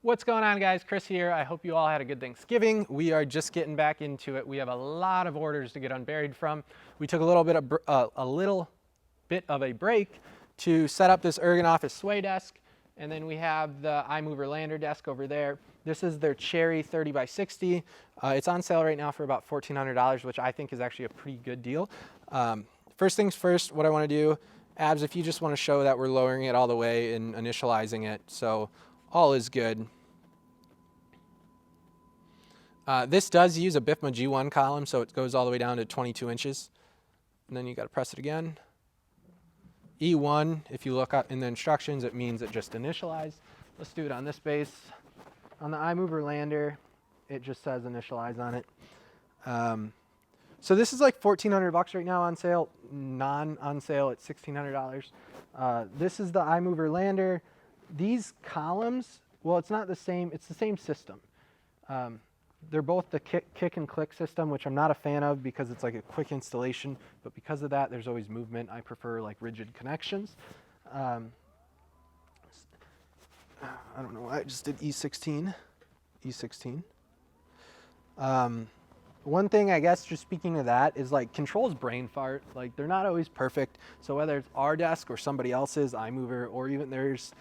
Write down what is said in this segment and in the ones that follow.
What's going on, guys? Chris here. I hope you all had a good Thanksgiving. We are just getting back into it. We have a lot of orders to get unburied from. We took a little bit of a break to set up this Ergonofis sway desk, and then we have the Imovr lander desk over there. This is their Cherry 30 by 60. It's on sale right now for about $1,400, which I think is actually a pretty good deal. First things first, what I want to do, Abs, if you just want to show that we're lowering it all the way and initializing it, so all is good. This does use a BIFMA G1 column, so it goes all the way down to 22 inches. And then you got to press it again. E1, if you look up in the instructions, it means it just initialized. Let's do it on this base. On the Imovr lander, it just says initialize on it. So this is like $1,400 right now on sale. Non-on sale at $1,600. This is the Imovr lander. These columns, well, it's not the same. It's the same system. They're both the kick and click system, which I'm not a fan of because it's like a quick installation, but because of that, there's always movement. I prefer like rigid connections. I don't know why I just did E16. One thing, I guess, just speaking of that, is like controls brain fart. Like they're not always perfect. So whether it's our desk or somebody else's, Imovr, or even theirs,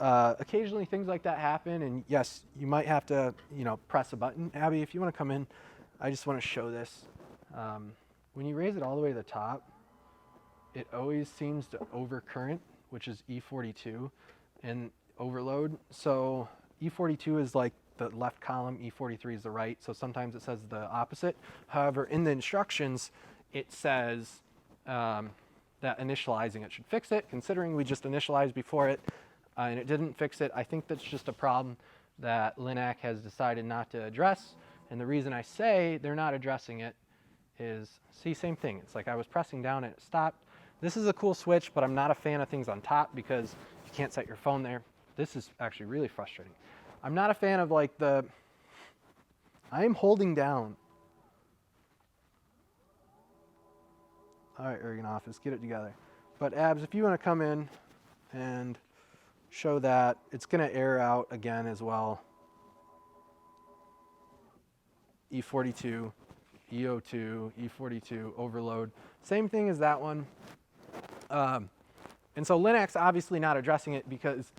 occasionally things like that happen, and yes, you might have to, press a button. Abby, if you want to come in, I just want to show this. When you raise it all the way to the top, it always seems to overcurrent, which is E42, and overload. So E42 is like the left column, E43 is the right, so sometimes it says the opposite. However, in the instructions, it says that initializing it should fix it, considering we just initialized before it. And it didn't fix it. I think that's just a problem that Linac has decided not to address. And the reason I say they're not addressing it is, see, same thing. It's like I was pressing down and it stopped. This is a cool switch, but I'm not a fan of things on top because you can't set your phone there. This is actually really frustrating. I'm not a fan of like I am holding down. All right, Ergonofis, get it together. But Abs, if you want to come in and show that, it's going to air out again as well. E42, E02, E42, overload. Same thing as that one. And so Linux obviously not addressing it because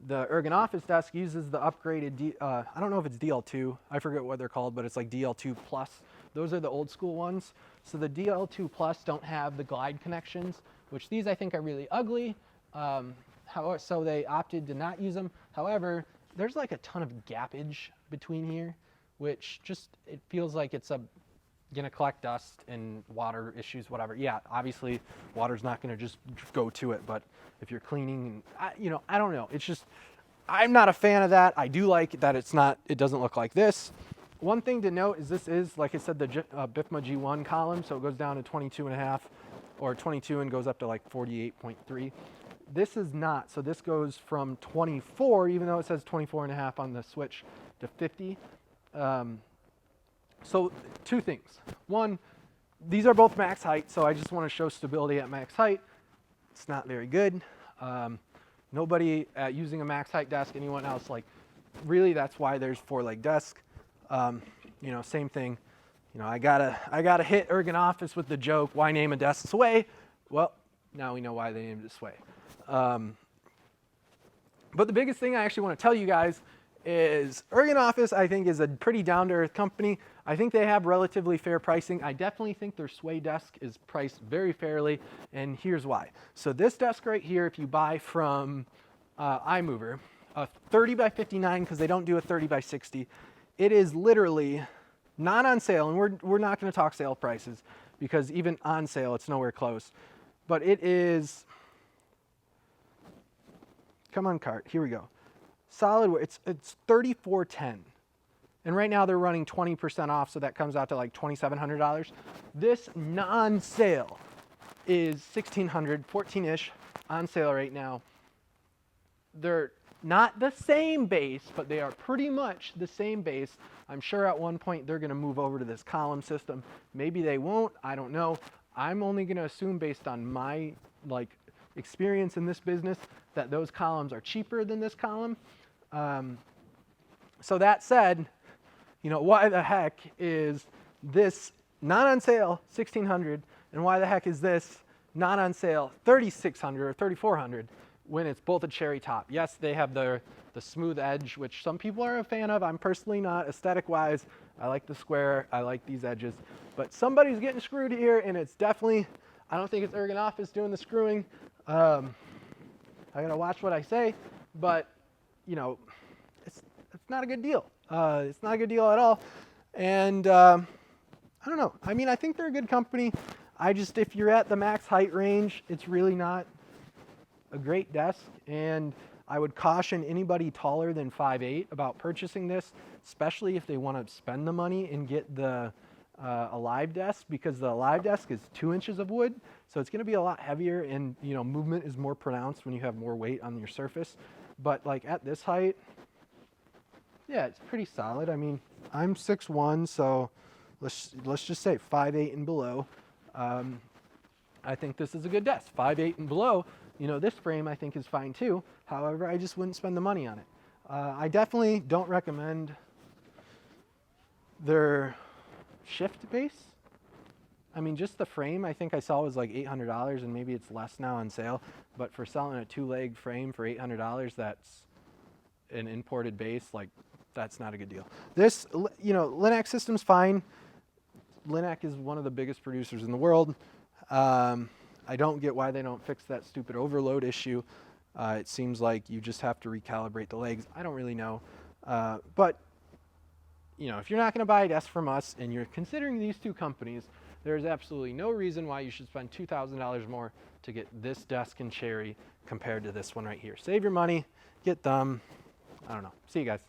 the Ergonofis desk uses the upgraded, I don't know if it's DL2, I forget what they're called, but it's like DL2 Plus. Those are the old school ones. So the DL2 Plus don't have the glide connections, which these I think are really ugly. So they opted to not use them. However, there's like a ton of gappage between here, which just, it feels like it's gonna collect dust and water issues, whatever. Yeah, obviously water's not gonna just go to it, but if you're cleaning, I don't know. It's just, I'm not a fan of that. I do like that it doesn't look like this. One thing to note is this is, like I said, the BIFMA G1 column, so it goes down to 22.5 or 22 and goes up to like 48.3. This is not, so this goes from 24, even though it says 24.5 on the switch, to 50. So two things. One, these are both max height, so I just want to show stability at max height. It's not very good. Nobody using a max height desk, anyone else, like really that's why there's 4-leg desk. Same thing. I gotta hit Ergonofis with the joke, why name a desk Sway? Well, now we know why they named it Sway. But the biggest thing I actually want to tell you guys is Ergonofis, I think, is a pretty down-to-earth company. I think they have relatively fair pricing. I definitely think their Sway desk is priced very fairly, and here's why. So this desk right here, if you buy from Imovr, a 30 by 59, because they don't do a 30 by 60, it is literally not on sale, and we're not going to talk sale prices, because even on sale, it's nowhere close. But it is, come on cart, here we go. Solid, it's $3,410. And right now they're running 20% off, so that comes out to like $2,700. This non-sale is $1,600, 14-ish, on sale right now. They're not the same base, but they are pretty much the same base. I'm sure at one point they're gonna move over to this column system. Maybe they won't, I don't know. I'm only gonna assume based on my experience in this business that those columns are cheaper than this column. So that said, you know, why the heck is this not on sale, $1,600, and why the heck is this not on sale, $3,600 or $3,400, when it's both a cherry top? Yes, they have the smooth edge, which some people are a fan of. I'm personally not. Aesthetic-wise, I like the square. I like these edges. But somebody's getting screwed here, and it's definitely, I don't think it's Ergonofis doing the screwing. I gotta watch what I say, but you know, it's not a good deal. It's not a good deal at all. And I don't know. I mean, I think they're a good company. If you're at the max height range, it's really not a great desk. And I would caution anybody taller than 5'8" about purchasing this, especially if they want to spend the money and get the Alive desk, because the Alive desk is 2 inches of wood. So it's going to be a lot heavier, and you know, movement is more pronounced when you have more weight on your surface. But like at this height, yeah, it's pretty solid. I mean, I'm 6'1", so let's just say 5'8" and below. I think this is a good desk. 5'8" and below, you know, this frame I think is fine too. However, I just wouldn't spend the money on it. I definitely don't recommend their shift base. I mean, just the frame I think I saw was like $800, and maybe it's less now on sale. But for selling a 2-leg frame for $800, that's an imported base. Like, that's not a good deal. This, you know, Linac system's fine. Linac is one of the biggest producers in the world. I don't get why they don't fix that stupid overload issue. It seems like you just have to recalibrate the legs. I don't really know. But, you know, if you're not going to buy a desk from us and you're considering these two companies, there's absolutely no reason why you should spend $2,000 more to get this desk in cherry compared to this one right here. Save your money, get them. I don't know. See you guys.